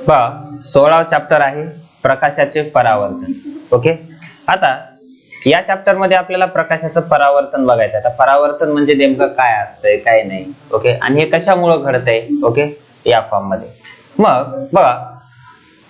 बघा 16 चॅप्टर आहे प्रकाशाचे परावर्तन. ओके, आता या चॅप्टर मध्ये आपल्याला प्रकाशाचं परावर्तन बघायचं. आता परावर्तन म्हणजे नेमकं काय असतंय काय नाही. ओके, आणि हे कशामुळे घडतंय. ओके, या फॉर्म मध्ये मग बघा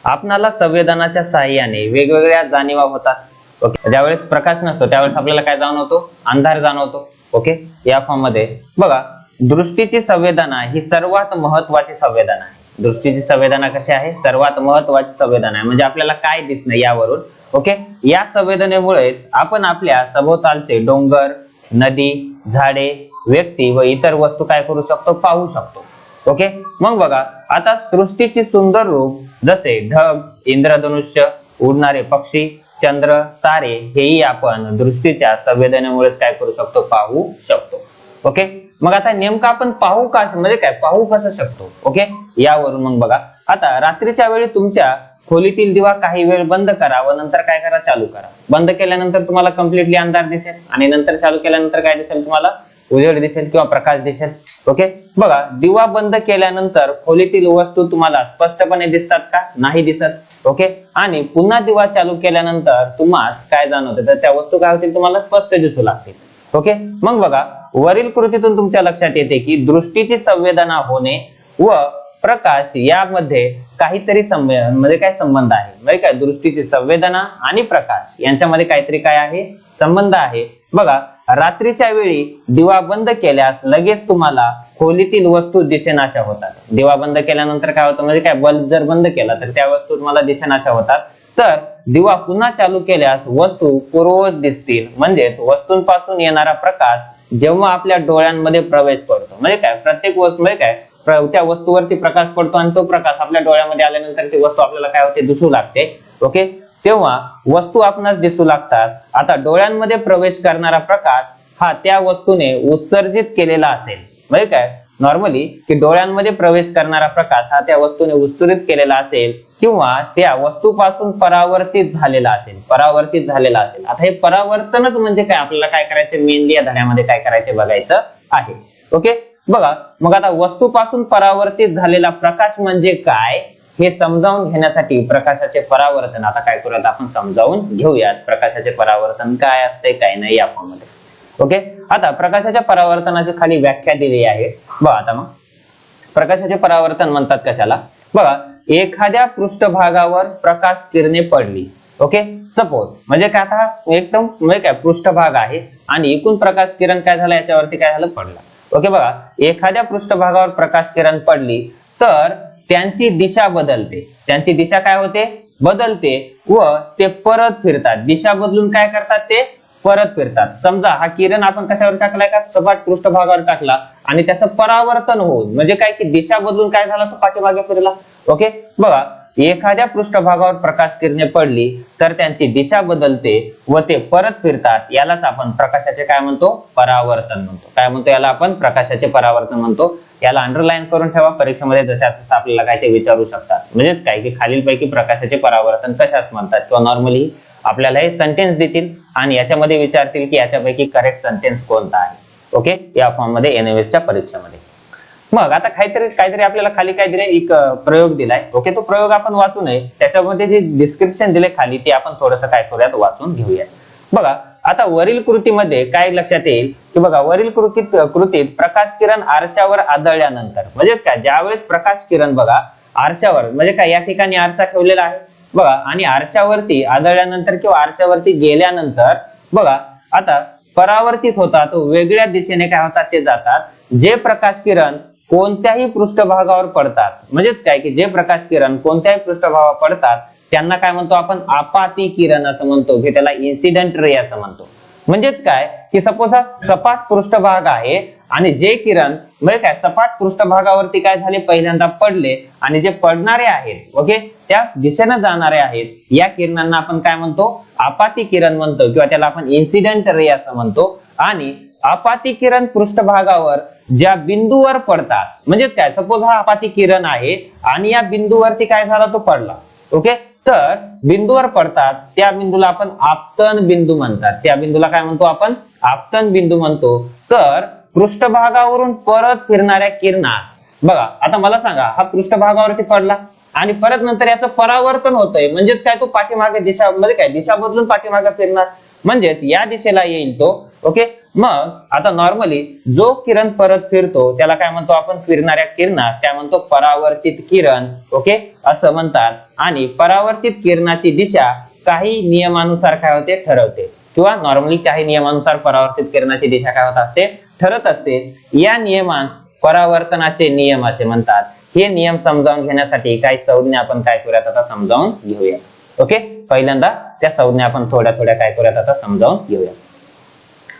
आपणाला संवेदनाच्या साहाय्याने वेगवेगळ्या जाणीवा होतात. ओके, ज्यावेळेस प्रकाश नसतो त्यावेळेस आपल्याला काय जाणवतो, अंधार जाणवतो. ओके, या फॉर्म मध्ये बघा दृष्टीची संवेदना ही सर्वात महत्वाची संवेदना आहे. दृष्टीची संवेदना कशी आहे, सर्वात महत्वाची संवेदना आहे. म्हणजे आपल्याला काय दिसणं यावरून. ओके, या संवेदनेमुळेच आपण आपल्या सभोवतालचे डोंगर, नदी, झाडे, व्यक्ती व इतर वस्तू काय करू शकतो, पाहू शकतो. ओके, मग बघा आता सृष्टीची सुंदर रूप जसे ढग, इंद्रधनुष्य, उडणारे पक्षी, चंद्र, तारे हेही आपण दृष्टीच्या संवेदनेमुळेच काय करू शकतो, पाहू शकतो. ओके, मग आता नेमकं आपण पाहू का, म्हणजे काय पाहू कसं शकतो. ओके, यावरून मग बघा आता रात्रीच्या वेळी तुमच्या खोलीतील दिवा काही वेळ बंद करा व नंतर काय करा, चालू करा. बंद केल्यानंतर तुम्हाला कम्प्लिटली अंधार दिसेल आणि नंतर चालू केल्यानंतर काय दिसेल, तुम्हाला उजेड दिसेल किंवा प्रकाश दिसेल. ओके, बघा दिवा बंद केल्यानंतर खोलीतील वस्तू तुम्हाला स्पष्टपणे दिसतात का, नाही दिसत. ओके, आणि पुन्हा दिवा चालू केल्यानंतर तुम्हाला काय जाणवते, तर त्या वस्तू काय होतील, तुम्हाला स्पष्ट दिसू लागतील. ओके, मग बघा वरील कृतीतून तुमच्या लक्षात येते की दृष्टीची संवेदना होणे व प्रकाश यामध्ये काहीतरी म्हणजे काय संबंध आहे. म्हणजे काय दृष्टीची संवेदना आणि प्रकाश यांच्यामध्ये काहीतरी काय आहे, संबंध आहे. बघा रात्रीच्या वेळी दिवा बंद केल्यास लगेच तुम्हाला खोलीतील वस्तू दिसेनाशा होतात. दिवा बंद केल्यानंतर काय होतं, म्हणजे काय बल्ब जर बंद केला तर त्या वस्तू तुम्हाला दिसेनाशा होतात. तर दिवा पुन्हा चालू केल्यास वस्तू पूर्ववत दिसतील. म्हणजेच वस्तूंपासून येणारा प्रकाश जेव्हा आपल्या डोळ्यांमध्ये प्रवेश करतो, म्हणजे काय प्रत्येक वस्तू म्हणजे काय त्या वस्तूवरती प्रकाश पडतो आणि तो प्रकाश आपल्या डोळ्यामध्ये आल्यानंतर ती वस्तू आपल्याला काय होते, दिसू लागते. ओके, तेव्हा वस्तू आपणास दिसू लागतात. आता डोळ्यांमध्ये प्रवेश करणारा प्रकाश हा त्या वस्तूने उत्सर्जित केलेला असेल. म्हणजे काय नॉर्मली की डोळ्यांमध्ये प्रवेश करणारा प्रकाश हा त्या वस्तूने उत्सर्जित केलेला असेल किंवा त्या वस्तूपासून परावर्तित झालेला असेल, परावर्तित झालेला असेल. आता हे परावर्तनच म्हणजे काय, आपल्याला काय करायचं मेनली या धड्यामध्ये काय करायचे बघायचं आहे. ओके, बघा मग आता वस्तूपासून परावर्तित झालेला प्रकाश म्हणजे काय हे समजावून घेण्यासाठी प्रकाशाचे परावर्तन आता काय करूयात, आपण समजावून घेऊयात प्रकाशाचे परावर्तन काय असते काय नाही या फॉर्म मध्ये. ओके, आता प्रकाशाच्या परावर्तनाची खाली व्याख्या दिली आहे. बघा आता मग प्रकाशाचे परावर्तन म्हणतात कशाला. बघा एखाद्या पृष्ठभागावर प्रकाश किरणे पडली. ओके, सपोज म्हणजे काय आता एकदम म्हणजे काय पृष्ठभाग आहे आणि एकूण प्रकाश किरण काय झाला याच्यावरती काय झालं, पडला. ओके, बघा एखाद्या पृष्ठभागावर प्रकाश किरण पडली तर त्यांची दिशा बदलते. त्यांची दिशा काय होते, बदलते व ते परत फिरतात. दिशा बदलून काय करतात, ते परत फिरतात. समजा हा किरण आपण कशावर टाकलाय का, सपाट पृष्ठभागावर टाकला आणि त्याचं परावर्तन होऊन म्हणजे काय की दिशा बदलून काय झाला, तो पाठीमागे फिरला. ओके, बघा एखाद्या पृष्ठभागावर प्रकाश किरणे पडली तर त्यांची दिशा बदलते व ते परत फिरतात. यालाच आपण प्रकाशाचे काय म्हणतो, परावर्तन म्हणतो. काय म्हणतो याला आपण, प्रकाशाचे परावर्तन म्हणतो. याला अंडरलाईन करून ठेवा, परीक्षेमध्ये जशा आपल्याला काय ते विचारू शकतात. म्हणजेच काय की खालीलपैकी प्रकाशाचे परावर्तन कशास म्हणतात किंवा नॉर्मली आपल्याला हे सेंटेन्स देतील आणि याच्यामध्ये विचारतील की याच्यापैकी करेक्ट सेंटेन्स कोणता आहे. ओके, या फॉर्म मध्ये NMS च्या परीक्षेमध्ये. मग आता काहीतरी आपल्याला खाली काय दिले, एक प्रयोग दिलाय. ओके, तो प्रयोग आपण वाचू नये, त्याच्यामध्ये जे डिस्क्रिप्शन दिले खाली ते आपण थोडंसं काय करूयात, वाचून घेऊयात. बघा आता वरील कृतीमध्ये काय लक्षात येईल की बघा वरील कृतीत प्रकाश किरण आरशावर आदळल्यानंतर म्हणजे काय, ज्यावेळेस प्रकाश किरण बघा आरशावर म्हणजे काय या ठिकाणी आरसा ठेवलेला आहे बघा आणि आरशावरती आदळल्यानंतर किंवा आरशावरती गेल्यानंतर बघा आता परावर्तित होतात, तो वेगळ्या दिशेने काय होतात, ते जातात. जे प्रकाश किरण कोणत्याही पृष्ठभागावर पडतात म्हणजेच काय की जे प्रकाश किरण कोणत्याही पृष्ठभागावर पडतात त्यांना काय म्हणतो आपण, आपाती किरण असं म्हणतो, की त्याला इन्सिडेंट रे असं म्हणतो. म्हणजेच काय की सपोज हा सपाट पृष्ठभाग आहे आणि जे किरण म्हणजे काय सपाट पृष्ठभागावरती काय झाले, पहिल्यांदा पडले आणि जे पडणारे आहेत ओके त्या दिशेने जाणारे आहेत, या किरणांना आपण काय म्हणतो, आपाती किरण म्हणतो किंवा त्याला आपण इन्सिडेंट रे असं म्हणतो. आणि आपाती किरण पृष्ठभागावर ज्या बिंदूवर पडतात म्हणजेच काय, सपोज हा आपाती किरण आहे आणि या बिंदूवरती काय झाला, तो पडला. ओके, तर बिंदूवर पडतात त्या बिंदूला आपण आपतन बिंदू म्हणतात. त्या बिंदूला काय म्हणतो आपण, आपतन बिंदू म्हणतो. तर पृष्ठभागावरून परत फिरणाऱ्या किरणास बघा आता मला सांगा, हा पृष्ठभागावरती पडला आणि परत नंतर याचं परावर्तन होतंय, म्हणजेच काय तो पाठीमागे दिशा म्हणजे काय दिशा बदलून पाठीमागे फिरणार, म्हणजेच या दिशेला येईल तो. ओके, मग आता नॉर्मली जो किरण परत फिरतो त्याला काय म्हणतो आपण, फिरणाऱ्या किरणास काय म्हणतो, परावर्तित किरण. ओके, असं म्हणतात. आणि परावर्तित किरणाची दिशा काही नियमानुसार काय होते, ठरवते, किंवा नॉर्मली काही नियमानुसार परावर्तित किरणाची दिशा काय होत असते, ठरत असते. या नियमांस परावर्तनाचे नियम असे म्हणतात. हे नियम समजावून घेण्यासाठी काही संज्ञा आपण काय करूयात आता समजावून घेऊया. ओके, पहिल्यांदा त्या संज्ञा आपण थोड्या थोड्या काय करूयात आता समजावून घेऊया.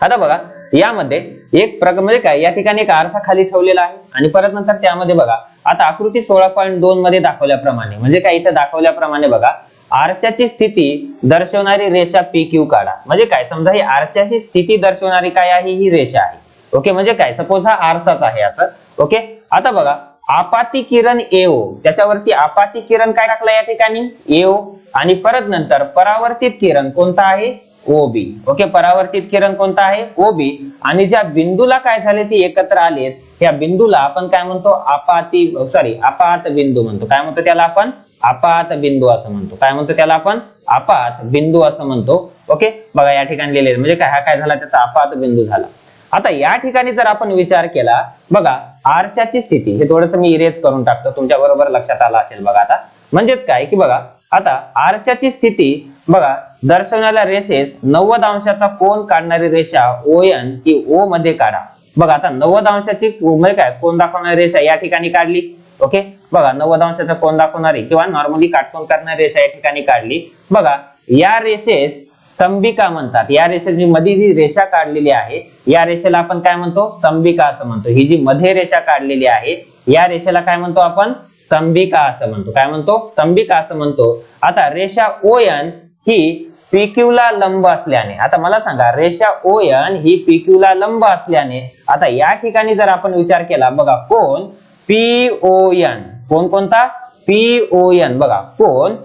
आता बघा, यामध्ये एक म्हणजे काय, या ठिकाणी एक आरसा खाली ठेवलेला आहे आणि परत नंतर त्यामध्ये बघा आता आकृती 16.2 मध्ये दाखवल्याप्रमाणे, म्हणजे काय इथे दाखवल्याप्रमाणे बघा, आरशाची स्थिती दर्शवणारी रेषा PQ काढा. म्हणजे काय, समजा ही आरशाची स्थिती दर्शवणारी काय आहे, ही रेषा आहे. ओके, म्हणजे काय, सपोज हा आरसाच आहे असं. ओके, आता बघा आपाती किरण AO, त्याच्यावरती आपाती किरण काय टाकलं या ठिकाणी, AO, आणि परत नंतर परावर्तित किरण कोणता आहे, OB. ओके, परावर्तित किरण कोणता आहे, OB. आणि ज्या बिंदूला काय झाले ती एकत्र आलेत, या बिंदूला आपण काय म्हणतो, आपात बिंदू म्हणतो. काय म्हणतो त्याला आपण, आपात बिंदू असं म्हणतो. काय म्हणतो त्याला आपण, आपात बिंदू असं म्हणतो. ओके, बघा या ठिकाणी लिहिलेलं, म्हणजे काय, हा काय झाला, त्याचा आपात बिंदू झाला. आता या ठिकाणी जर आपण विचार केला, बघा आरशाची स्थिती, हे थोडंसं मी इरेज करून टाकतो, तुमच्या बरोबर लक्षात आलं असेल. बघा आता म्हणजेच काय की बघा आता आरशाची स्थिती बघा दर्शवणाऱ्या रेषेस 90 अंशाचा कोन काढणारी रेषा ON ही O मध्ये काढा. बघा आता 90 अंशाची म्हणजे काय, कोन दाखवणारी रेषा या ठिकाणी काढली. ओके, बघा 90 अंशाचा कोन दाखवणारी किंवा नॉर्मली काटकोन करणारी रेषा या ठिकाणी काढली. बघा या रेषेस स्तंभिका म्हणतात. या रेषेची मध्ये जी रेषा काढलेली आहे या रेषेला आपण काय म्हणतो, स्तंभिका असं म्हणतो. ही जी मध्ये रेषा काढलेली आहे या रेषेला काय म्हणतो आपण, स्तंभिका असं म्हणतो. काय म्हणतो, स्तंभिका असं म्हणतो. आता रेषा ON ही PQ ला लंब असल्याने, आता मला सांगा रेषा ON ही PQ ला लंब असल्याने, आता या ठिकाणी जर आपण विचार केला, बघा कोन PON, कोण कोणता, PON, बघा कोन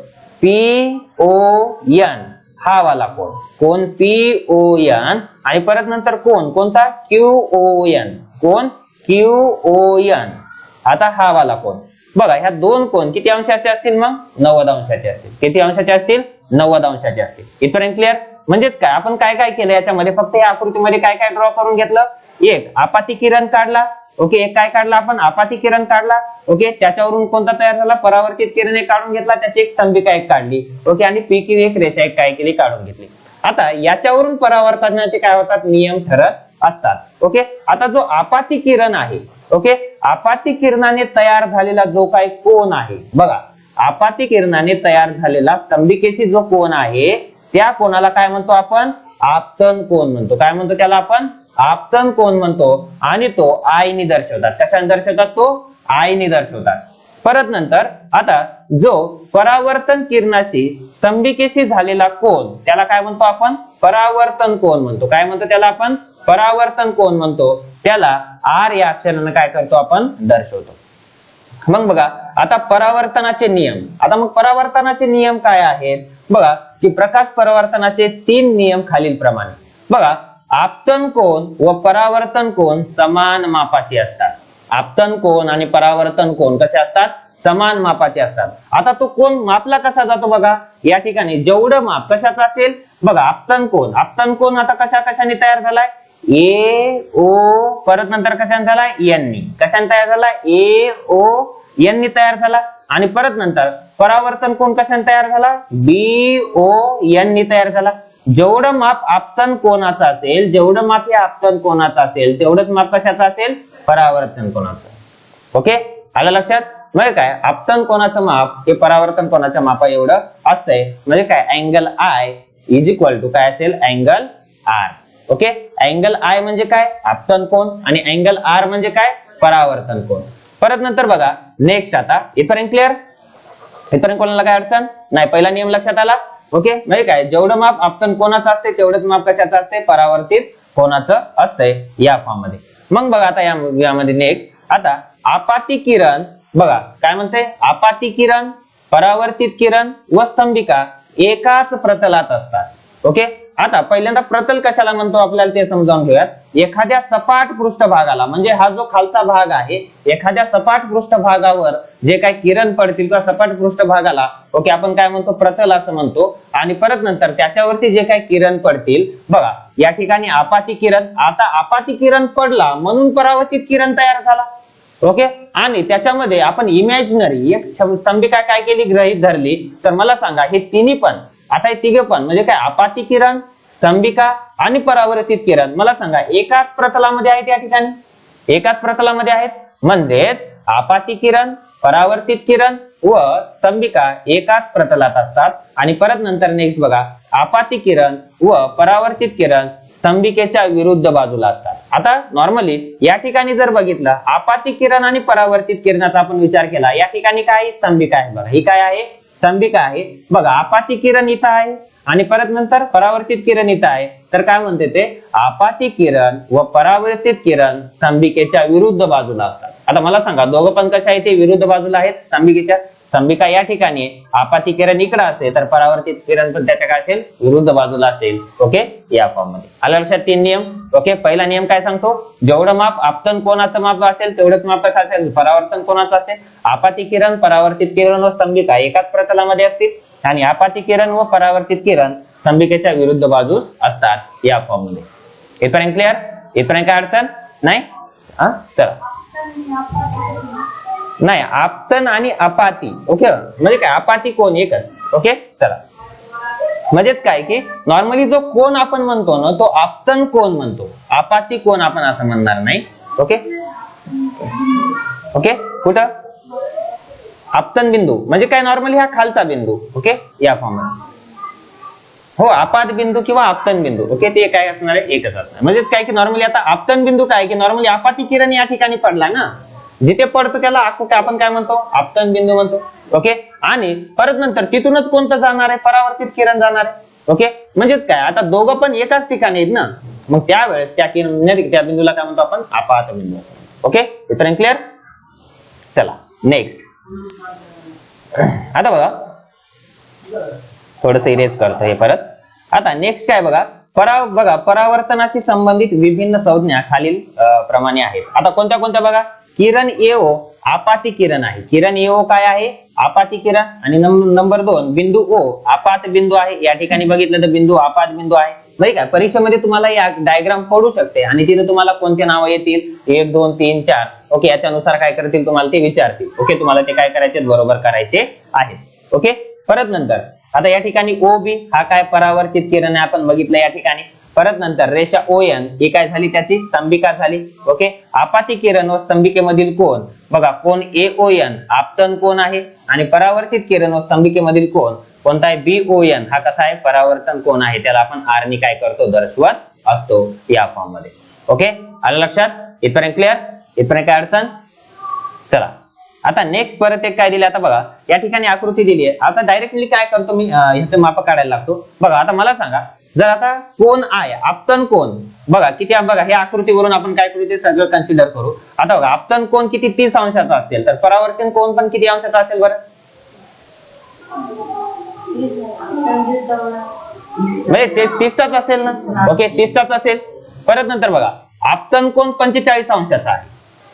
PON हा वाला कोन, कोन PON, आणि परत नंतर कोन कोणता, QON, कोन QON. आता हा वाला कोन बघा, ह्या दोन कोन किती अंशाचे असतील, मग 90 अंशाचे असतील. किती अंशाचे असतील, 90 अंशाचे असतील. इथपर्यंत क्लिअर. म्हणजेच काय, आपण काय काय केलं याच्यामध्ये, फक्त या आकृतीमध्ये काय काय ड्रॉ करून घेतलं, एक आपाती किरण काढला. ओके, एक काय काढला आपण, आपाती किरण काढला. ओके, त्याच्यावरून कोणता तयार झाला, परावर्तित किरण एक काढून घेतला, त्याची एक स्तंभिका एक काढली. ओके, आणि PQ एक रेषा एक काय केली, काढून घेतली. आता याच्यावरून परावर्तनाचे काय होतात, नियम ठरत असतात. ओके, आता जो आपाती किरण आहे, ओके, आपाती किरणाने तयार झालेला जो काही कोन आहे, बघा आपाती किरणाने तयार झालेला स्तंभिकेशी जो कोन आहे त्या कोनाला काय म्हणतो आपण, आपतन कोन म्हणतो. काय म्हणतो त्याला आपण, आपतन कोन म्हणतो. आणि तो I ने दर्शवतात. कशाने दर्शवतात, तो I ने दर्शवतात. परत नंतर आता जो परावर्तन किरणाशी स्तंभिकेशी झालेला कोन त्याला काय म्हणतो आपण, परावर्तन कोन म्हणतो. काय म्हणतो त्याला आपण, परावर्तन कोन म्हणतो. त्याला R या अक्षराने काय करतो आपण, दर्शवतो. मग बघा आता परावर्तनाचे नियम. आता मग परावर्तनाचे नियम काय आहेत, बघा की प्रकाश परावर्तनाचे 3 नियम खालील प्रमाणे. बघा आपतन कोन व परावर्तन कोन समान मापाचे असतात. आपतन कोन आणि परावर्तन कोन कसे असतात, समान मापाचे असतात. आता तो कोन मापला कसा जातो, बघा या ठिकाणी जेवढं माप कशाचं असेल, बघा आपतन कोन आता कशाने तयार झालाय, AO, परत नंतर कशाने झालाय, N नी. कशाने तयार झाला, AON नी तयार झाला. आणि परत नंतर परावर्तन कोन कशाने तयार झाला, BON नी तयार झाला. जेवढं माप आपतन कोनाचं असेल, जेवढं माप हे आपतन कोनाचं असेल, तेवढंच माप कशाचं असेल, परावर्तन कोनाचं. ओके, आलं लक्षात. म्हणजे काय, आपतन कोनाचं माप हे परावर्तन कोनाच्या मापा एवढं असतंय. म्हणजे काय, angle I is equal to काय असेल, angle R. Okay, angle I म्हणजे काय, आपतन कोन, आणि अँगल R म्हणजे काय, परावर्तन कोन. परत नंतर बघा नेक्स्ट, आता इथपर्यंत क्लिअर. इथपर्यंत कोणाला काय अडचण नाही, पहिला नियम लक्षात आला. ओके, म्हणजे काय, जेवढं माप आपतन कोनाचं असते तेवढंच माप कशाचं असते, परावर्तित कोनाचं असतंय या फॉर्म मध्ये. मग बघा आता यामध्ये नेक्स्ट, आता आपाती किरण बघा काय म्हणते, आपाती किरण, परावर्तित किरण व स्तंभिका एकाच प्रतलात असतात. ओके, आता पहिल्यांदा प्रतल कशाला म्हणतो आपल्याला ते समजावून घेऊयात. एखाद्या सपाट पृष्ठभागाला, म्हणजे हा जो खालचा भाग आहे, एखाद्या सपाट पृष्ठभागावर जे काही किरण पडतील किंवा सपाट पृष्ठभागाला ओके आपण काय म्हणतो, प्रतल असं म्हणतो. आणि परत नंतर त्याच्यावरती जे काही किरण पडतील, बघा या ठिकाणी आपाती किरण, आता आपाती किरण पडला म्हणून परावर्तित किरण तयार झाला. ओके, आणि त्याच्यामध्ये आपण इमॅजिनरी एक स्तंभिका काय केली, गृहीत धरली. तर मला सांगा हे तिन्ही पण, आता हे तिघे पण म्हणजे काय, आपाती किरण, स्तंभिका आणि परावर्तित किरण, मला सांगा एकाच प्रतलामध्ये आहेत. या ठिकाणी एकाच प्रतलामध्ये आहेत, म्हणजेच आपाती किरण, परावर्तित किरण व स्तंभिका एकाच प्रतलात असतात. आणि परत नंतर नेक्स्ट बघा, आपाती किरण व परावर्तित किरण स्तंभिकेच्या विरुद्ध बाजूला असतात. आता नॉर्मली या ठिकाणी जर बघितलं, आपाती किरण आणि परावर्तित किरणाचा आपण विचार केला, या ठिकाणी काय, स्तंभिका आहे. बघा ही काय आहे, स्तंभिका आहे. बघा आपाती किरण इथं आहे आणि परत नंतर परावर्तित किरण इथं आहे. तर काय म्हणते ते, आपाती किरण व परावर्तित किरण स्तंभिकेच्या विरुद्ध बाजूला असतात. आता मला सांगा दोघं पण कशा आहेत, ते विरुद्ध बाजूला आहेत स्तंभिकेच्या. स्तंभिका या ठिकाणी, आपाती किरण इकडे असेल तर परावर्तित किरण पण त्याच्या काय असेल, विरुद्ध बाजूला असेल. ओके, या फॉर्म मध्ये आलं लक्षात. 3 नियम. ओके, पहिला नियम काय सांगतो, जेवढं माप आपतन कोणाचं माप असेल तेवढंच माप कसं असेल, परावर्तन कोणाचं असेल. आपाती किरण, परावर्तित किरण व स्तंभिका एकाच प्रतलामध्ये असतील आणि आपाती किरण व परावर्तित किरण स्तंभिकेच्या विरुद्ध बाजूस असतात या फॉर्म मध्ये. इथपर्यंत क्लिअर? इथपर्यंत काय अडचण नाही? हा चला. नाही, आपतन आणि अपाती. ओके, म्हणजे काय, अपाती कोण एकच. ओके चला, म्हणजेच काय की नॉर्मली जो कोण आपण म्हणतो ना, तो आपतन कोण म्हणतो, अपाती कोण आपण असं म्हणणार नाही. ओके ओके, कुठं आपतन बिंदू म्हणजे काय, नॉर्मली हा खालचा बिंदू. ओके, या फॉर्म मध्ये हो, आपात बिंदू किंवा आपतन बिंदू. ओके, ते काय असणार आहे, एकच असणार. म्हणजेच काय की नॉर्मली आता आपतन बिंदू काय की नॉर्मली आपाती किरण या ठिकाणी पडला ना, जिथे पडतो त्याला आपण काय म्हणतो, आपतन बिंदू म्हणतो. ओके, आणि परत नंतर तिथूनच कोणतं जाणार आहे, परावर्तित किरण जाणार आहे. ओके, म्हणजेच काय, आता दोघं पण एकाच ठिकाणी आहेत ना, मग त्यावेळेस त्या त्या बिंदूला काय म्हणतो आपण, आपात बिंदू. ओके, इथपर्यंत क्लिअर? चला नेक्स्ट. आता बघा थोडस इरेज करतो हे परत. आता नेक्स्ट काय बघा, बघा परावर्तनाशी संबंधित विभिन्न संज्ञा खालील प्रमाणे आहेत. आता कोणत्या कोणत्या बघा, किरण एओ आपाती किरण आहे. किरण एओ काय आहे, आपाती किरण. आणि नंबर 2 बिंदू ओ आपात बिंदू आहे. या ठिकाणी बघितलं तर बिंदू आपात बिंदू आहे. नाही का, परीक्षेमध्ये तुम्हाला या डायग्राम पडू शकते आणि तिथे तुम्हाला कोणते नाव येतील, 1 2 3 4. ओके, याच्यानुसार काय करतील तुम्हाला ते विचारतील. ओके, तुम्हाला ते काय करायचे, बरोबर करायचे आहेत. ओके, परत नंतर आता या ठिकाणी ओ बी हा काय, परावर्तित किरण आहे, आपण बघितलं या ठिकाणी. परत नंतर रेषा ओ एन ही काय झाली, त्याची स्तंभिका झाली. ओके, आपाती किरण व स्तंभिकेमधील कोन, बघा कोन ए ओ एन आपतन कोन आहे. आणि परावर्तित किरण व स्तंभिकेमधील कोन कोणता आहे, बी ओ एन हा कसा आहे, परावर्तन कोन आहे. त्याला आपण आर नी काय करतो, दर्शवत असतो या फॉर्म मध्ये. ओके, आलं लक्षात? इथपर्यंत क्लिअर? इथपर्यंत काय अडचण? चला आता नेक्स्ट परत एक काय दिले, आता बघा या ठिकाणी आकृती दिली आहे. आता डायरेक्टली काय करतो मी, ह्याचे माप काढायला लागतो. बघा आता मला सांगा, जर आता कोन आहे, आपतन कोन बघा किती, बघा हे आकृतीवरून आपण काय करू, ते सगळं कन्सिडर करू. आता बघा आपतन कोन किती, 30 अंशाचा असेल, तर परावर्तन कोन पण किती अंशाचा असेल बरं, म्हणजे ते 30च असेल ना. ओके, 30च असेल. परत नंतर बघा आपतन कोन 45 अंशाचा आहे,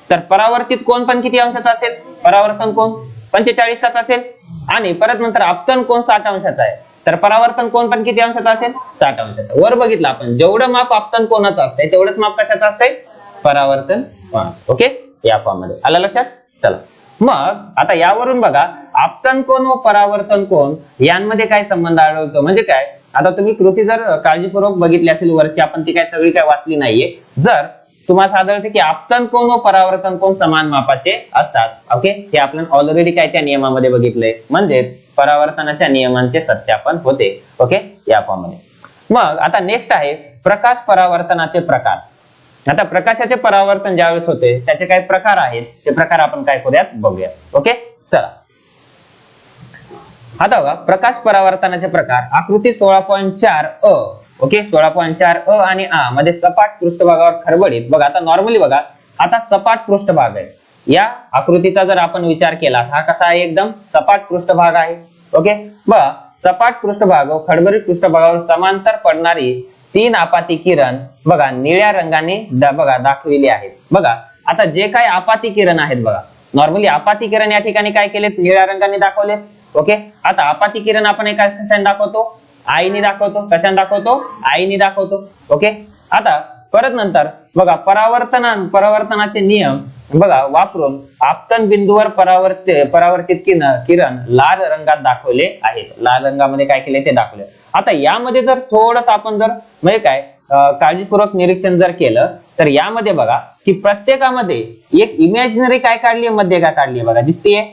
तर परावर्तित कोन पण किती अंशाचा असेल, परावर्तन कोन 45चा असेल. आणि परत नंतर आपतन कोन 60 अंशाचा आहे, तर परावर्तन कोन पण किती अंशाचा असेल, 60 अंशाचा. वर बघितलं आपण, जेवढं माप आपतन कोणाचं असतंय तेवढंच माप कशाचं असतंय, परावर्तन कोनाचं. ओके, या फॉर्म मध्ये आलं लक्षात? चला मग आता यावरून बघा, आपतन कोन व परावर्तन कोन यांमध्ये काय संबंध आढळतो, म्हणजे काय, आता तुम्ही कृती जर काळजीपूर्वक बघितली असेल वरची, आपण ती काय सगळी काय वाचली नाहीये. जर तुम्हाला आढळते की आपतन कोन व परावर्तन कोन समान मापाचे असतात. ओके, हे आपण ऑलरेडी काय त्या नियमामध्ये बघितलंय, म्हणजे परावर्तनाच्या नियमांचे सत्यापन होते. ओके, या फॉर्म मध्ये. मग आता नेक्स्ट आहे प्रकाश परावर्तनाचे प्रकार. आता प्रकाशाचे परावर्तन ज्यावेळेस होते त्याचे काही प्रकार आहेत, ते प्रकार आपण काय करूयात, बघूयात. ओके, चला आता बघा प्रकाश परावर्तनाचे प्रकार आकृती 16.4 अ. ओके, 16.4 अ आणि आ मध्ये सपाट पृष्ठभागावर खरबडीत, बघा आता नॉर्मली बघा, आता सपाट पृष्ठभाग आहे. या आकृतीचा जर आपण विचार केला, हा कसा आहे, एकदम सपाट पृष्ठभाग आहे. ओके, बघा सपाट पृष्ठभाग व खडबडीत पृष्ठभागावर समांतर पडणारी 3 आपाती किरण बघा निळ्या रंगाने बघा दाखविले आहेत. बघा आता जे काही आपाती किरण आहेत बघा, नॉर्मली आपाती किरण या ठिकाणी काय केलेत, निळ्या रंगाने दाखवलेत. ओके, आता आपाती किरण आपण एका कशाने दाखवतो, आईने दाखवतो. कशाने दाखवतो, आईने दाखवतो. ओके, आता परत नंतर बघा परावर्तनाचे नियम बघा वापरून आपतन बिंदूवर परावर्तित किरण लाल रंगात दाखवले आहेत. लाल रंगामध्ये काय केले ते दाखवले. आता यामध्ये जर थोडस आपण जर म्हणजे काय काळजीपूर्वक निरीक्षण जर केलं तर यामध्ये बघा की प्रत्येकामध्ये एक इमॅजिनरी काय काढली, मध्यगा काढली बघा, दिसतीये.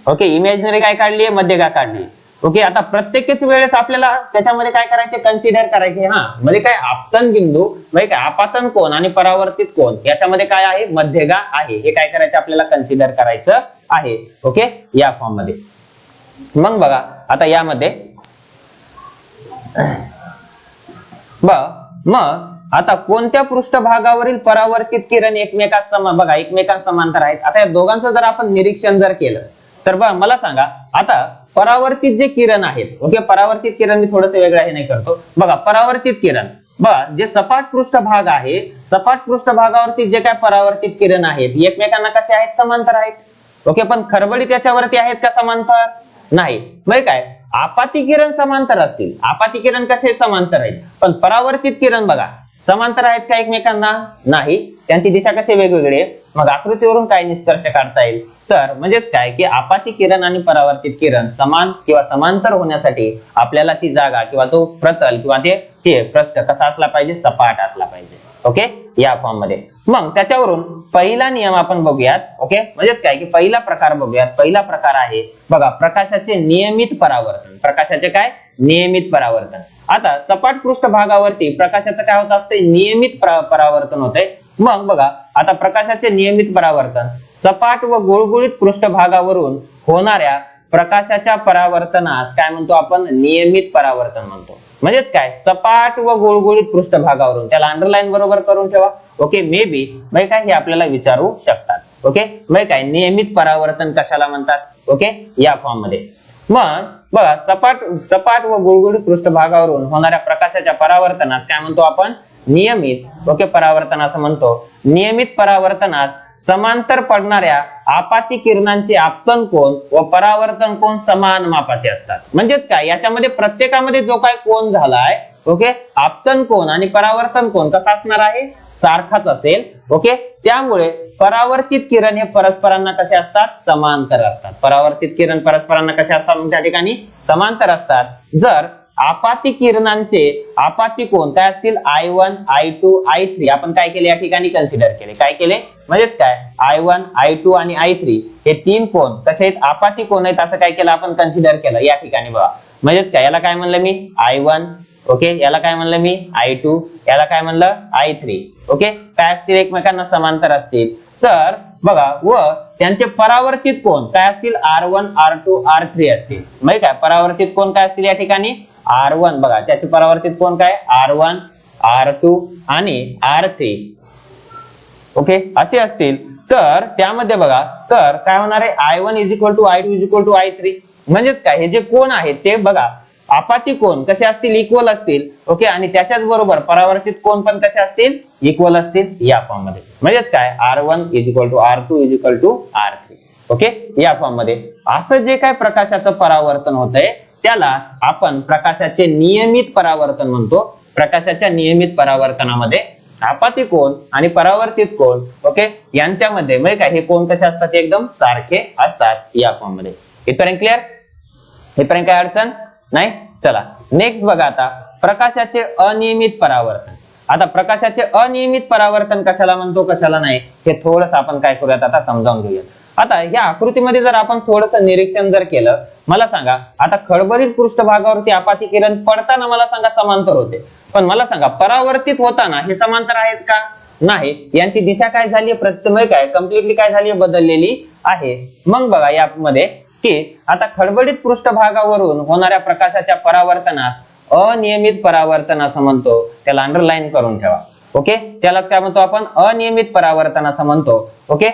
ओके, इमॅजिनरी काय काढली, मध्यगा काढली. ओके, आता प्रत्येकच वेळेस आपल्याला त्याच्यामध्ये काय करायचे, कन्सिडर करायचे. हा म्हणजे काय आपतन बिंदू म्हणजे काय आपातन कोण आणि परावर्तित कोण याच्यामध्ये काय आहे, मध्यगा आहे. हे काय करायचं आपल्याला कन्सिडर करायचं आहे. ओके, या फॉर्म मध्ये. मग बघा आता यामध्ये मग आता कोणत्या पृष्ठभागावरील परावर्तित किरण एकमेकांस बघा एकमेकांस समांतर आहेत. आता या दोघांचं जर आपण निरीक्षण जर केलं तर बघा मला सांगा, आता परावर्तित जे किरण आहेत, ओके, परावर्तित किरण मी थोडस वेगळं हे नाही करतो. बघा परावर्तित किरण बघा जे सपाट पृष्ठभाग आहे, सपाट पृष्ठभागावरती जे काय परावर्तित किरण आहेत एकमेकांना कसे आहेत, समांतर आहेत. ओके, पण खरबडीत याच्यावरती आहेत का समांतर, नाही. म्हणजे काय आपाती किरण समांतर असतील, आपाती किरण कसे समांतर आहेत, पण परावर्तित किरण बघा समांतर आहेत का एकमेकांना, नाही. त्यांची दिशा कशी वेगवेगळी आहे. मग आकृतीवरून काय निष्कर्ष काढता येईल, तर म्हणजेच काय की आपाती किरण आणि परावर्तित किरण समान किंवा समांतर होण्यासाठी आपल्याला ती जागा किंवा तो प्रतल किंवा ते पृष्ठ कसा असला पाहिजे, सपाट असला पाहिजे. ओके, या फॉर्म मध्ये. मग त्याच्यावरून पहिला नियम आपण बघूयात. ओके, म्हणजेच काय की पहिला प्रकार बघूयात. पहिला प्रकार आहे बघा प्रकाशाचे नियमित परावर्तन. प्रकाशाचे काय, नियमित परावर्तन. आता सपाट पृष्ठभागावरती प्रकाशाचं काय होत असते, नियमित परावर्तन होते. मग बघा आता प्रकाशाचे नियमित परावर्तन सपाट व गुळगुळीत पृष्ठभागावरून होणाऱ्या प्रकाशाच्या परावर्तनास काय म्हणतो आपण, नियमित परावर्तन म्हणतो. म्हणजेच काय सपाट व गुळगुळीत पृष्ठभागावरून, त्याला अंडरलाईन बरोबर करून ठेवा. ओके, मे बी म्हणजे काय हे आपल्याला विचारू शकतात. ओके, म्हणजे काय नियमित परावर्तन कशाला म्हणतात. ओके, या फॉर्म मध्ये. मग बघा सपाट व गुळगुळीत पृष्ठभागावरून होणाऱ्या प्रकाशाच्या परावर्तनास काय म्हणतो आपण, नियमित. ओके, परावर्तन असं म्हणतो. नियमित परावर्तनास समांतर पडणाऱ्या आपाती किरणांचे आपतन कोन व परावर्तन कोन समान मापाचे असतात. म्हणजेच काय याच्यामध्ये प्रत्येकामध्ये जो काय कोन झालाय, ओके, आपतन कोन आणि परावर्तन कोन कसा असणार आहे, सारखाच असेल. ओके, त्यामुळे परावर्तित किरण हे परस्परांना कसे असतात, समांतर असतात. परावर्तित किरण परस्परांना कसे असतात, त्या ठिकाणी समांतर असतात. जर आपाती किरणांचे आपाती कोन काय असतील, I1 I2 I3 आपण काय केले या ठिकाणी कन्सिडर केले. काय केले म्हणजेच काय I1 I2 आणि I3 हे 3 कोन कसे आहेत, आपाती कोन आहेत असं काय केलं आपण कन्सिडर केलं या ठिकाणी. बघा म्हणजेच काय याला काय म्हणलं मी I1. ओके, याला काय म्हणलं मी I2, याला काय म्हणलं I3. ओके, काय असतील, एकमेकांना समांतर असतील. तर बघा व त्यांचे परावर्तित कोन काय असतील, R1 R2 R3 असतील. म्हणजे काय परावर्तित कोन काय असतील या ठिकाणी, R1 बघा त्याचे परावर्तित कोन काय, R1 R2 आणि R3. ओके, असे असतील. तर त्यामध्ये बघा तर काय होणार आहे, I1 I2 I3. म्हणजेच काय हे जे कोन आहेत ते बघा आपाती कोन कसे असतील, इक्वल असतील. ओके, आणि त्याच्याच बरोबर परावर्तित कोन पण कसे असतील, इक्वल असतील या फॉर्म मध्ये. म्हणजेच काय R1 R2 R3. ओके, या फॉर्म मध्ये. असं जे काय प्रकाशाचं परावर्तन होतंय त्याला आपण प्रकाशाचे नियमित परावर्तन म्हणतो. प्रकाशाच्या नियमित परावर्तनामध्ये आपाती कोन आणि परावर्तित कोन, ओके, यांच्यामध्ये म्हणजे काय हे कोन कसे असतात, एकदम सारखे असतात या फॉर्म मध्ये. इथपर्यंत क्लिअर, इथपर्यंत काय अडचण नाही. चला नेक्स्ट बघा आता प्रकाशाचे अनियमित परावर्तन. आता प्रकाशाचे अनियमित परावर्तन कशाला म्हणतो, कशाला नाही, हे थोडस आपण काय करूयात आता समजावून घेऊया. आता या आकृतीमध्ये जर आपण थोडस निरीक्षण जर केलं, मला सांगा आता खडबडीत पृष्ठभागावरती आपाती किरण पडताना मला सांगा समांतर होते, पण मला सांगा परावर्तित होताना हे समांतर आहेत का, नाही. यांची दिशा काय झाली, प्रत्येक काय कम्प्लिटली काय झाली, बदललेली आहे. मग बघा यामध्ये की आता खडबडीत पृष्ठभागावरून होणाऱ्या प्रकाशाच्या परावर्तनास अनियमित परावर्तन असं म्हणतो. त्याला अंडरलाईन करून ठेवा. ओके, त्यालाच काय म्हणतो आपण, अनियमित परावर्तन असं म्हणतो. ओके,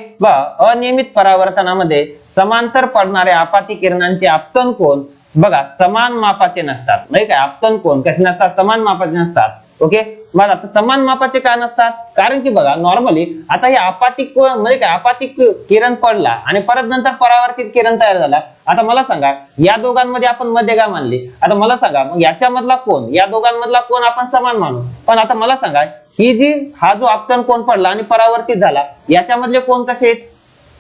अनियमित परावर्तनामध्ये समांतर पडणाऱ्या आपाती किरणांचे आपतन कोन बघा समान मापाचे नसतात, म्हणजे काय आपतन कोन कसे नसतात, समान मापाचे नसतात. ओके, मग आता समान मापाचे का नसतात, कारण की बघा नॉर्मली आता हे आपातिक म्हणजे काय आपातिक किरण पडला आणि परत नंतर परावर्तित किरण तयार झाला. आता मला सांगा या दोघांमध्ये आपण मध्यगा मानली, आता मला सांगा मग याच्यामधला कोन, या दोघांमधला कोन आपण समान मानू, पण आता मला सांगा ही जी हा जो आपतन कोन पडला आणि परावर्तित झाला याच्यामधले कोन कसे आहेत,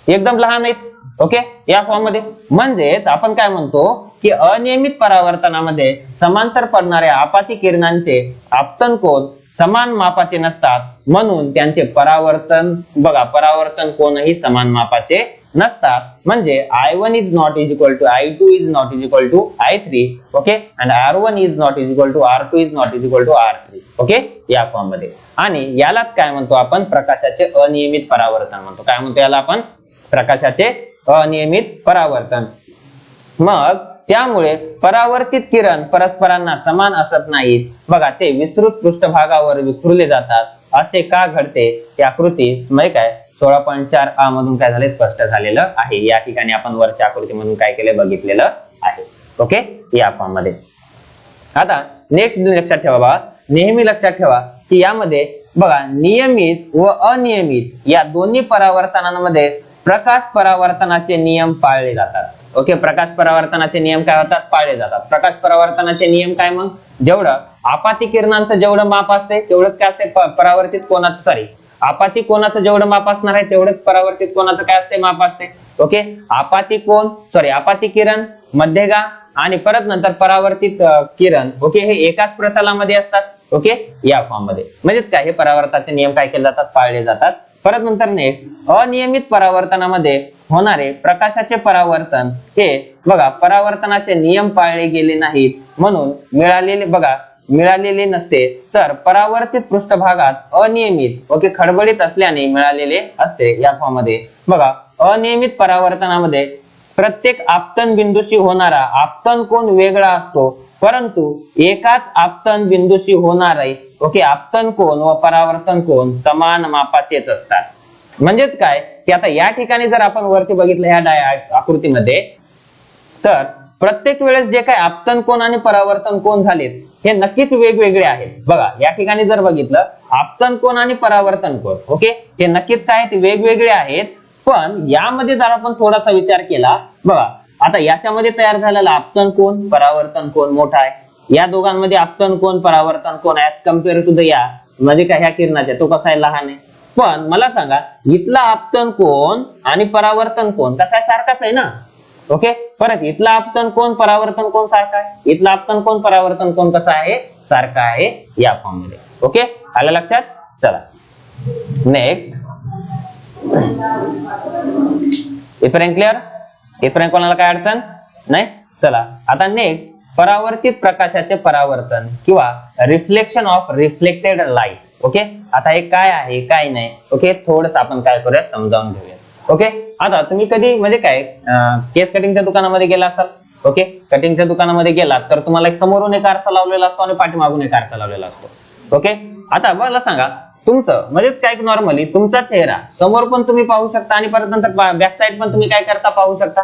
एकदम लहान आहेत. ओके, या फॉर्म मध्ये म्हणजेच आपण काय म्हणतो की अनियमित परावर्तनामध्ये समांतर पडणाऱ्या आपाती किरणांचे आपतन कोन समान मापाचे नसतात, म्हणून त्यांचे परावर्तन बघा परावर्तन कोनही समान मापाचे नसतात. म्हणजे I1 is not is equal to I2 is not is equal to I3. Okay, and R1 is not is equal to R2 is not is equal to R3. Okay, या फॉर्म मध्ये. आणि यालाच काय म्हणतो आपण, प्रकाशाचे अनियमित परावर्तन म्हणतो. काय म्हणतो याला आपण, प्रकाशाचे अनियमित परावर्तन. मग त्यामुळे परावर्तित किरण परस्परांना समान असत नाहीत. बघा ते विस्तृत पृष्ठभागावर विखुरले जातात. असे का घडते, या आकृती म्हणजे काय 16.4 आ मधून काय झाले स्पष्ट झालेलं आहे. या ठिकाणी आपण वरच्या आकृतीमधून काय केले बघितलेलं आहे. ओके, या फॉर्म मध्ये. आता नेक्स्ट लक्षात ठेवा बघा, नेहमी लक्षात ठेवा की यामध्ये बघा नियमित व अनियमित या दोन्ही परावर्तनांमध्ये प्रकाश परावर्तनाचे नियम पाळले जातात. ओके, प्रकाश परावर्तनाचे नियम काय होतात, पाळले जातात. प्रकाश परावर्तनाचे नियम काय, मग जेवढं आपाती किरणांचं जेवढं माप असते तेवढंच काय असते परावर्तित कोनाचं, सॉरी आपाती कोनाचं जेवढं माप असणार आहे तेवढंच परावर्तित कोनाचं काय असते माप असते. ओके, आपाती कोन सॉरी आपाती किरण, मध्यगा आणि परत नंतर परावर्तित किरण ओके हे एकाच प्रतलामध्ये असतात. ओके, या फॉर्म मध्ये. म्हणजेच काय हे परावर्तनाचे नियम काय केले जातात, पाळले जातात. परत नंतर नेक्स्ट अनियमित परावर्तनामध्ये होणारे प्रकाशाचे परावर्तन हे बघा परावर्तनाचे नियम पाळले गेले नाहीत म्हणून मिळालेले नसते, तर परावर्तित पृष्ठभागात अनियमित ओके खडबडीत असल्याने मिळालेले असते. या फॉर्म मध्ये बघा अनियमित परावर्तनामध्ये प्रत्येक आपतन बिंदूशी होणारा आपतन कोन वेगळा असतो, परंतु एकाच आपतन बिंदूशी होणारे ओके आपतन कोन व परावर्तन कोन समान मापाचेच असतात. म्हणजेच काय की आता या ठिकाणी जर आपण वरती बघितलं ह्या आकृतीमध्ये, तर प्रत्येक वेळेस जे काय आपतन कोन आणि परावर्तन कोन झालेत हे नक्कीच वेगवेगळे आहेत. बघा या ठिकाणी जर बघितलं आपतन कोन आणि परावर्तन कोन ओके हे नक्कीच काय ते वेगवेगळे आहेत. पण यामध्ये जर आपण थोडासा विचार केला, बघा आता याच्यामध्ये तयार झालेला आपतन कोन परावर्तन कोन मोठा आहे, या दोघांमध्ये आपतन कोन परावर्तन कोन ऍज कम्पेअर टू द या म्हणजे काय ह्या किरणाचे तो कसा आहे, लहान आहे. पण मला सांगा इथला आपतन कोन आणि परावर्तन कोन कसा आहे, सारखाच आहे ना. ओके, परत इथला आपतन कोन परावर्तन कोन सारखा आहे, इथला आपतन कोन परावर्तन कोन कसा आहे, सारखा आहे. या फॉर्म मध्ये. ओके, आलं लक्षात. चला नेक्स्ट. इथपर्यंत क्लिअर, इथपर्यंत कोणाला काय अडचण नाही. चला आता नेक्स्ट परावर्तित प्रकाशाचे परावर्तन किंवा reflection of reflected light. Okay, आता हे काय आहे काय नाही ओके थोडस आपण काय करूयात समजावून घेऊयात. ओके, आता तुम्ही कधी म्हणजे काय केस कटिंगच्या दुकानामध्ये गेला असाल. ओके, कटिंगच्या दुकानामध्ये गेलात तर तुम्हाला एक समोरून एक आरसा लावलेला असतो आणि पाठीमागून एक आरसा लावलेला असतो. ओके, आता मला सांगा तुमचं म्हणजेच काय की तुमचा चेहरा समोर पण तुम्ही पाहू शकता आणि परत नंतर बॅक साइड पण तुम्ही काय करता पाहू शकता.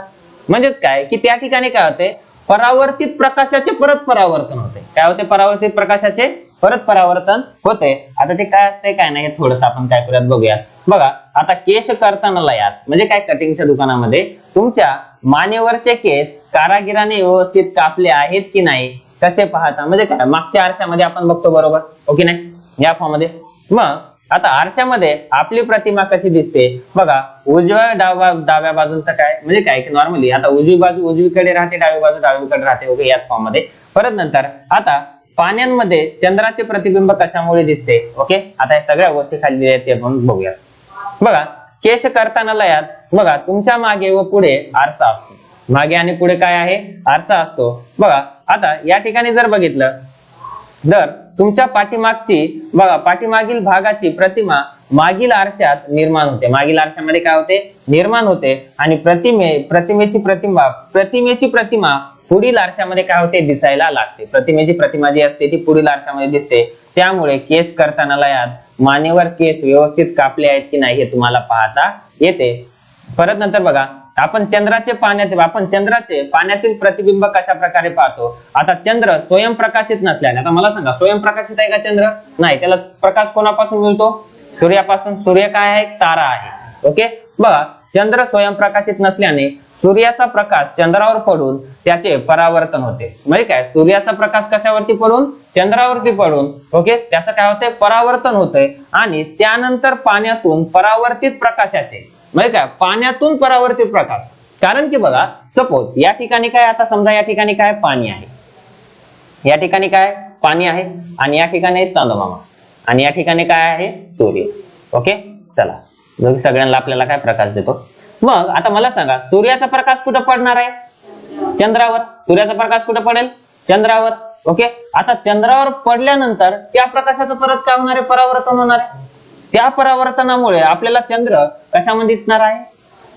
म्हणजेच काय की त्या ठिकाणी काय होते, परावर्तित प्रकाशाचे परत परावर्तन होते. काय होते, परावर्तित प्रकाशाचे परत परावर्तन होते. आता ते काय असते काय नाही हे थोडस आपण काय करूयात बघूयात. बघा आता केश कर्तनालयात म्हणजे काय कटिंगच्या दुकानामध्ये तुमच्या मानेवरचे केस कारागिराने व्यवस्थित कापले आहेत की नाही कसे पाहता, म्हणजे काय मागच्या आरशामध्ये आपण बघतो बरोबर. ओके नाही, या फॉर्म मध्ये. मग आता आरशामध्ये आपली प्रतिमा कशी दिसते बघा, उजव्या डाव्या बाजूचा काय म्हणजे काय नॉर्मली आता उजवी बाजू उजवीकडे राहते, डावी बाजू डावीकडे राहते. ओके, याच फॉर्म मध्ये. परत नंतर आता पाण्यांमध्ये चंद्राचे प्रतिबिंब कशामुळे दिसते. ओके, आता या सगळ्या गोष्टी खाली दिल्या आहेत ते आपण बघूया. बघा केश कर्तनालयात बघा तुमच्या मागे व पुढे आरसा असतो, मागे आणि पुढे काय आहे, आरसा असतो. बघा आता या ठिकाणी जर बघितलं तर तुमच्या पाठीमागची बघा पाठीमागील भागाची प्रतिमा मागील आरशात निर्माण होते, मागील आरशामध्ये काय होते, निर्माण होते. आणि प्रतिमेची प्रतिमा पुढील आरशामध्ये काय होते, दिसायला लागते. प्रतिमेची प्रतिमा जी असते ती पुढील आरशामध्ये दिसते. त्यामुळे केस कर्तनालयात मानेवर केस व्यवस्थित कापले आहेत की नाही हे तुम्हाला पाहता येते. परत नंतर बघा आपण चंद्राचे पाण्यातील प्रतिबिंब कशा प्रकारे पाहतो. आता चंद्र स्वयंप्रकाशित नसल्याने, आता मला सांगा स्वयंप्रकाशित आहे का चंद्र? नाही, त्याला प्रकाश कोणापासून मिळतो? सूर्यापासून. सूर्य काय आहे? तारा आहे. ओके, बघा चंद्र स्वयंप्रकाशित नसल्याने सूर्याचा प्रकाश चंद्रावर पडून त्याचे परावर्तन होते. म्हणजे काय, सूर्याचा प्रकाश कशावरती पडून? चंद्रावरती पडून. ओके, त्याचं काय होतंय? परावर्तन होतंय. आणि त्यानंतर पाण्यातून परावर्तित प्रकाशाचे, म्हणजे काय, पाण्यातून परावर्तित प्रकाश. कारण की बघा सपोज या ठिकाणी काय, आता समजा या ठिकाणी काय पाणी आहे, या ठिकाणी काय पाणी आहे, आणि या ठिकाणी चंद्रमामा, आणि या ठिकाणी काय आहे? सूर्य. ओके, चला सगळ्यांना आपल्याला काय प्रकाश देतो. मग आता मला सांगा सूर्याचा प्रकाश कुठं पडणार आहे? चंद्रावर. सूर्याचा प्रकाश कुठं पडेल? चंद्रावर. ओके, आता चंद्रावर पडल्यानंतर त्या प्रकाशाचं परत काय होणार आहे? परावर्तन होणार आहे. त्या परावर्तनामुळे आपल्याला चंद्र कशामध्ये दिसणार आहे?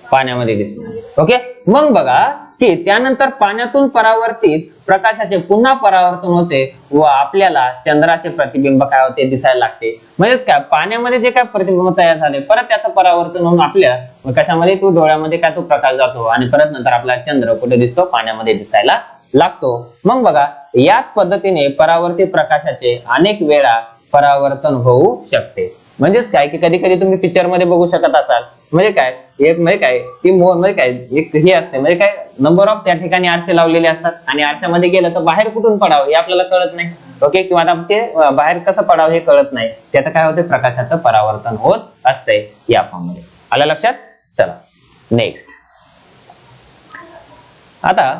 पाण्यामध्ये दिसणार. ओके, मग बघा की त्यानंतर पाण्यातून परावर्तित प्रकाशाचे पुन्हा परावर्तन होते व आपल्याला चंद्राचे प्रतिबिंब काय होते? दिसायला लागते. म्हणजेच काय, पाण्यामध्ये जे काय प्रतिबिंब तयार झाले परत त्याचं परावर्तन होऊन आपल्या कशामध्ये? तो डोळ्यामध्ये काय तो प्रकाश जातो आणि परत नंतर आपला चंद्र कुठे दिसतो? पाण्यामध्ये दिसायला लागतो. मग बघा याच पद्धतीने परावर्तित प्रकाशाचे अनेक वेळा परावर्तन होऊ शकते. म्हणजेच काय की कधी कधी तुम्ही पिक्चर मध्ये बघू शकत असाल, म्हणजे काय एक म्हणजे काय ती म्हणजे काय एक हे असते, म्हणजे काय नंबर ऑफ त्या ठिकाणी आरसे लावलेले असतात आणि आरशामध्ये गेलं तर बाहेर कुठून पडावं हे आपल्याला कळत नाही. ओके, किंवा आता ते बाहेर कसं पडावं हे कळत नाही. त्यात काय होते? प्रकाशाचं परावर्तन होत असते या फॉर्म मध्ये. आलं लक्षात? चला नेक्स्ट. आता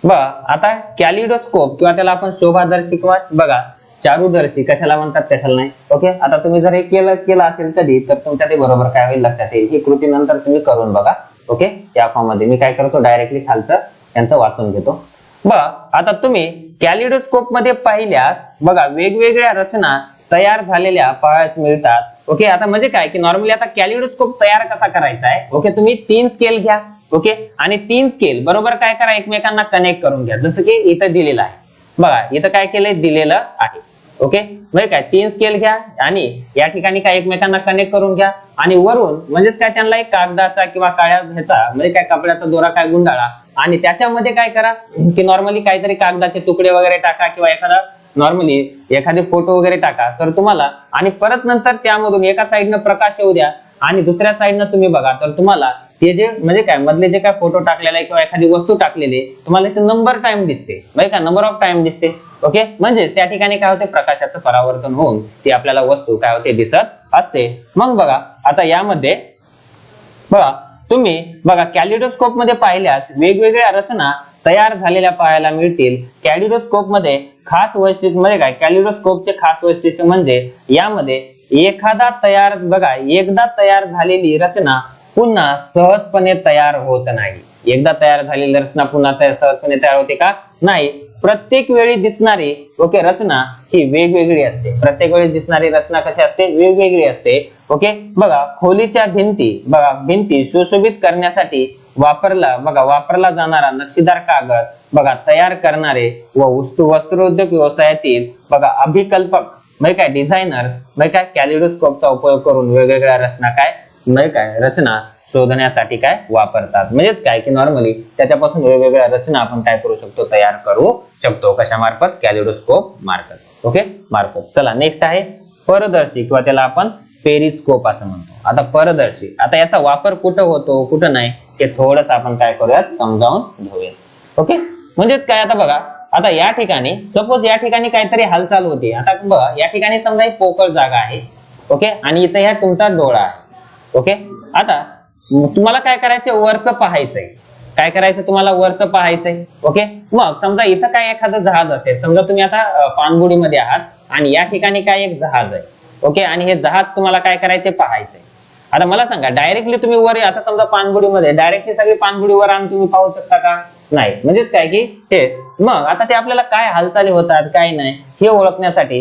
बघा आता कॅलिडोस्कोप किंवा त्याला आपण शोभादर्शी किंवा बघा चारूदर्शी कशाला म्हणतात कशाला नाही. ओके, आता तुम्ही जर हे केलं असेल कधी तर तुमच्या ते बरोबर काय होईल लक्षात येईल. ही कृती नंतर तुम्ही करून बघा. ओके, या फॉर्म मध्ये मी काय करतो डायरेक्टली खालचं यांचं वाचून घेतो. बघा आता तुम्ही कॅलिडोस्कोप मध्ये पाहिल्यास बघा वेगवेगळ्या रचना तयार झालेल्या पाहायला मिळतात. ओके, आता म्हणजे काय की नॉर्मली आता कॅलिडोस्कोप तयार कसा करायचा आहे? ओके, तुम्ही 3 स्केल घ्या. ओके, आणि 3 स्केल बरोबर काय करा? एकमेकांना कनेक्ट करून घ्या. जसं की इथं दिलेलं आहे बघा, इथं काय केलंय? दिलेलं आहे. ओके, म्हणजे काय 3 स्केल घ्या आणि या ठिकाणी काय एकमेकांना कनेक्ट करून घ्या आणि वरून म्हणजेच काय त्यांना एक कागदाचा किंवा काळ्या ह्याचा म्हणजे काय कपड्याचा दोरा काय गुंडाळा आणि त्याच्यामध्ये काय करा की नॉर्मली काहीतरी कागदाचे तुकडे वगैरे टाका किंवा एखादे फोटो वगैरे टाका तर तुम्हाला, आणि परत नंतर त्यामधून एका साईडनं प्रकाश येऊ द्या आणि दुसऱ्या साईडनं तुम्ही बघा तर तुम्हाला ते जे म्हणजे काय मधले जे काय फोटो टाकलेला आहे किंवा एखादी वस्तू टाकलेली तुम्हाला इथे नंबर टाइम दिसते, म्हणजे काय नंबर ऑफ टाइम दिसते. ओके, म्हणजे त्या ठिकाणी काय होते? प्रकाशाचं परावर्तन होऊन ती आपल्याला वस्तू काय होते? दिसत असते. मग बघा आता यामध्ये बघा तुम्ही बघा कॅलिडोस्कोप मध्ये पाहिल्यास वेगवेगळ्या रचना तयार झालेल्या पाहायला मिळतील. कॅलिडोस्कोप मध्ये खास वैशिष्ट्य म्हणजे काय? कॅलिडोस्कोपचे खास वैशिष्ट्य म्हणजे यामध्ये एकदा तयार झालेली रचना पुन्हा सहजपणे तयार होत नाही. एकदा तयार झालेली रचना पुन्हा सहजपणे तयार होते का? नाही. प्रत्येक वेळी दिसणारी रचना ही वेगवेगळी असते. प्रत्येक वेळी दिसणारी रचना कशी असते? वेगवेगळी असते. ओके, बघा खोलीच्या भिंती सुशोभित करण्यासाठी वापरला जाणारा नक्षीदार कागद बघा तयार करणारे व वस्त्रोद्योग व्यवसायातील अभिकल्पक म्हणजे काय डिझायनर्स म्हणजे काय कॅलिडोस्कोपचा उपयोग करून वेगवेगळ्या रचना शोधण्यासाठी काय वापरतात. म्हणजेच काय की नॉर्मली त्याच्यापासून वेगवेगळ्या रचना आपण काय करू शकतो? तयार करू शकतो. कशामार्फत? कॅलिडोस्कोप मार्फत. ओके, मार्फत. चला नेक्स्ट आहे परदर्शी किंवा त्याला आपण पेरिस्कोप असं म्हणतो. आता परदर्शी, आता याचा वापर कुठं होतो कुठं नाही ते थोडस आपण काय करूयात समजावून घेऊयात. ओके, म्हणजेच काय आता बघा आता या ठिकाणी सपोज या ठिकाणी काहीतरी हालचाल होती. आता बघा या ठिकाणी समजा एक पोकळ जागा आहे. ओके, आणि इथे ह्या तुमचा डोळा आहे. ओके, आता तुम्हाला काय करायचंय? वरचं पाहायचंय. काय करायचं तुम्हाला? वरचं पाहायचंय. ओके, मग समजा इथं काय एखादं जहाज असेल, समजा तुम्ही आता पाणबुडीमध्ये आहात आणि या ठिकाणी काय एक जहाज आहे. ओके, आणि हे जहाज तुम्हाला काय करायचे? पाहायचंय. आता मला सांगा डायरेक्टली तुम्ही वर आता समजा पाणबुडीमध्ये डायरेक्टली सगळी पाणबुडीवर आणून तुम्ही पाहू शकता का? नाही. म्हणजेच काय की हे मग आता ते आपल्याला काय हालचाली होतात काय नाही हे ओळखण्यासाठी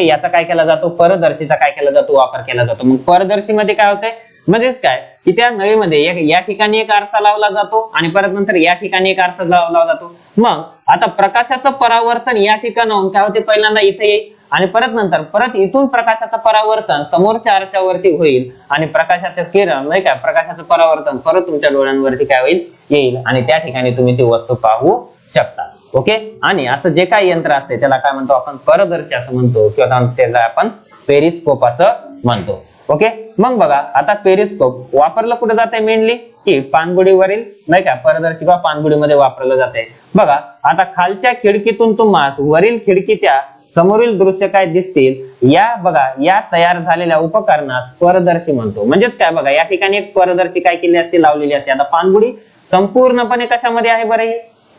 याचा काय केला जातो? परदर्शीचा काय केला जातो? वापर केला जातो. मग परदर्शी मध्ये काय होतंय? म्हणजेच काय की त्या नळीमध्ये या ठिकाणी एक आरसा लावला जातो आणि परत नंतर या ठिकाणी एक आरसा लावला जातो. मग आता प्रकाशाचं परावर्तन या ठिकाणाहून काय होते? पहिल्यांदा इथे येईल आणि परत इथून प्रकाशाचं परावर्तन समोरच्या आरशावरती होईल आणि प्रकाशाचं किरण नाही का, प्रकाशाचं परावर्तन परत तुमच्या डोळ्यांवरती काय होईल, येईल आणि त्या ठिकाणी तुम्ही ती वस्तू पाहू शकता. ओके. आणि असं जे काही यंत्र असते त्याला काय म्हणतो आपण, पारदर्शी असं म्हणतो किंवा त्याला आपण पेरिस्कोप असं म्हणतो. ओके. मग बघा आता पेरिस्कोप वापरलं कुठे जाते मेनली, की पाणबुडीवरील नाही का पारदर्शी किंवा पाणबुडीमध्ये वापरलं जाते. बघा आता खालच्या खिडकीतून तुम्हाला वरील खिडकीच्या समोरील दृश्य काय दिसतील, या बघा या तयार झालेल्या उपकरणास पारदर्शी म्हणतो. म्हणजेच काय बघा या ठिकाणी एक पारदर्शी काय केली असते, लावलेली असते. आता पाणबुडी संपूर्णपणे कशामध्ये आहे बरं,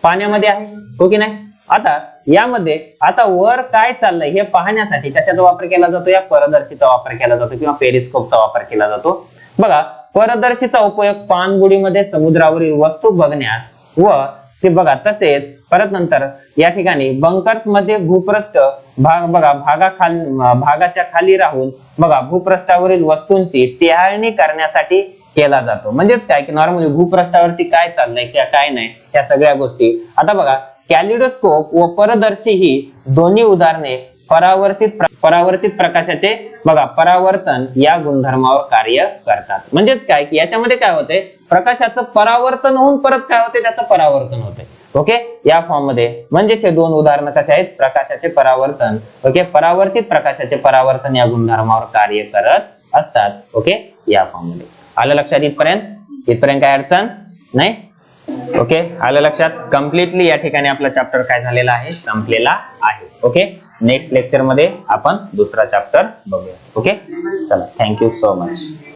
पाण्यामध्ये आहे, हो की नाही. आता यामध्ये आता वर काय चाललंय हे पाहण्यासाठी कशाचा वापर केला जातो, या पारदर्शीचा वापर केला जातो किंवा पेरिस्कोपचा वापर केला जातो. बघा पारदर्शीचा उपयोग पाणबुडीमध्ये समुद्रावरील वस्तू बघण्यास व ते बघा तसेच परत नंतर या ठिकाणी बंकर्स मध्ये भूपृष्ठ भाग बघा भागाच्या खाली राहून बघा भूपृष्ठावरील वस्तूंची टेहाळणी करण्यासाठी केला जातो. म्हणजेच काय की नॉर्मली भूपृष्ठावरती काय चाललंय किंवा काय नाही या सगळ्या गोष्टी. आता बघा कॅलिडोस्कोप व पारदर्शी ही दोन्ही उदाहरणे परावर्तित प्रकाशाचे बघा परावर्तन या गुणधर्मावर कार्य करतात. म्हणजेच काय की याच्यामध्ये काय होते, प्रकाशाचं परावर्तन होऊन परत काय होते, त्याचं परावर्तन होते. ओके. या फॉर्म मध्ये म्हणजे हे दोन उदाहरणं कशा आहेत, प्रकाशाचे परावर्तन. ओके. परावर्तित प्रकाशाचे परावर्तन या गुणधर्मावर कार्य करत असतात. ओके. या फॉर्म मध्ये आलं लक्षात, इथपर्यंत काय अडचण नाही. ओके. आलं लक्षात. कम्प्लिटली या ठिकाणी आपला चॅप्टर काय झालेला आहे, संपलेला आहे. ओके. नेक्स्ट लेक्चर मध्ये आपण दुसरा चॅप्टर बघूया. ओके. चला, थँक्यू सो मच.